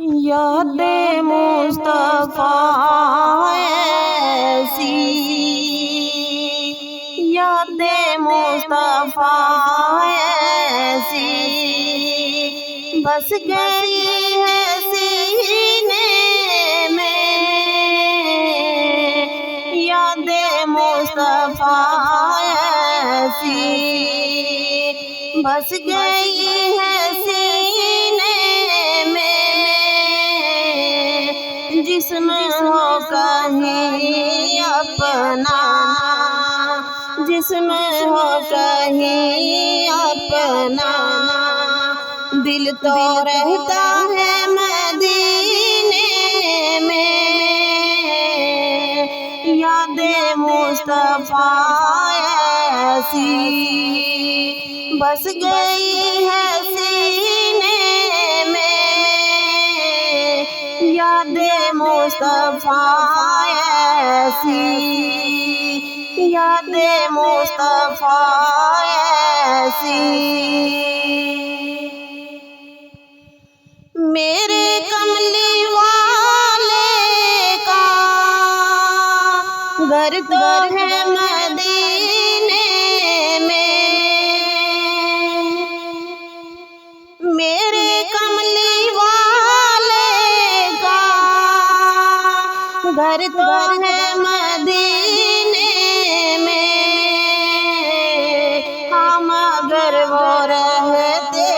یاد مصطفیٰ ایسی، یاد مصطفیٰ ایسی بس گئی ہے سینے میں، یاد مصطفیٰ ایسی بس گئی ہے سینے میں، جس میں ہو کہیں اپنا، جس میں ہو کہیں اپنا، دل تو رہتا ہے مدینے میں، یاد مصطفیٰ ایسی بس گئی ہے سینے میں، یاد مصطفیٰ ایسی، یاد مصطفیٰ ایسی میرے کملی والے کا گھر تو ہے مدینے میں، میرے کملی والے کا گھر تو ہے مدینے میں، ہم اگر وہ رہتے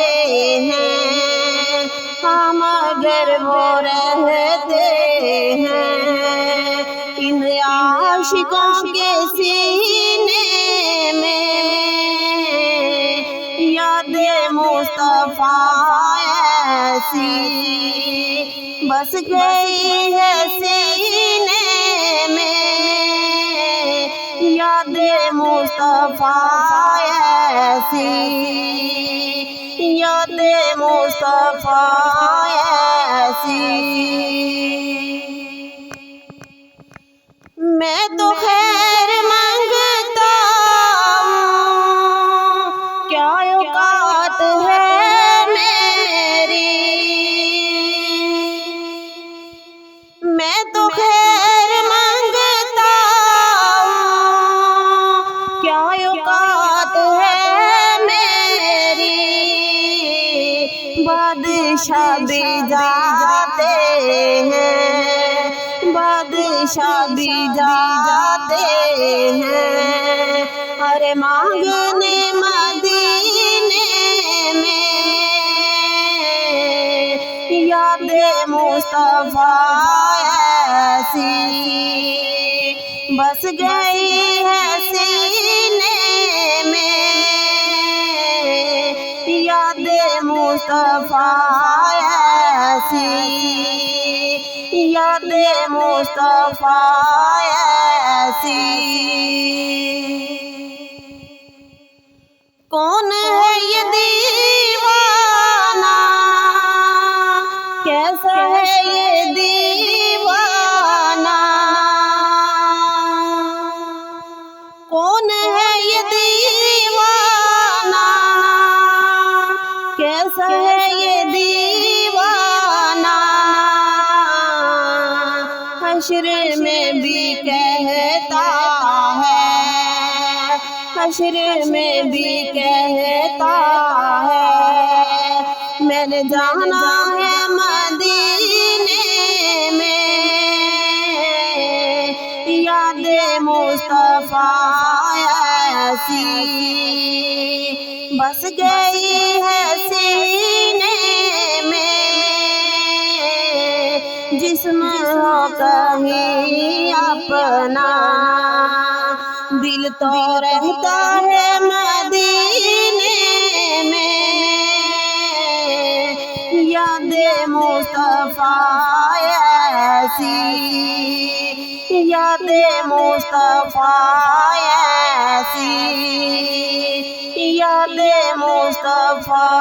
ہیں، ہم اگر وہ رہتے ہیں ان عاشقوں کے سینے میں، یاد مصطفیٰ ایسی بس گئی ہے سینے میں، یاد مصطفیٰ ایسی، یاد مصطفیٰ ایسی میں تو خیر مانگتا ہوں، کیا اوقات ہے میری، میں تو خیر مانگتا ہوں، کیا اوقات ہے میری، بادشاہ بھی جاتے ہیں، بادشاہ بھی جاتے ہیں ارے مانگنے مدینے میں، یاد مصطفیٰ ایسی بس گئی ہے سینے میں، یاد مصطفیٰ ایسی، یاد مصطفیٰ ایسی کون ہے یہ دیوانہ، کیسا ہے یہ دیوانہ، کون ہے یہ دیوانہ، کیسا ہے یہ دیوانہ، حشر میں بھی کہتا ہے، حشر میں بھی کہتا ہے میں نے جانا ہے مدینے میں، یاد مصطفیٰ ایسی بس گئی ہے سینے میں، جسم ہو کہیں اپنا، دل تو رہتا ہے مدینے میں، یاد مصطفیٰ ایسی، یاد مصطفیٰ ایسی، یاد مصطفیٰ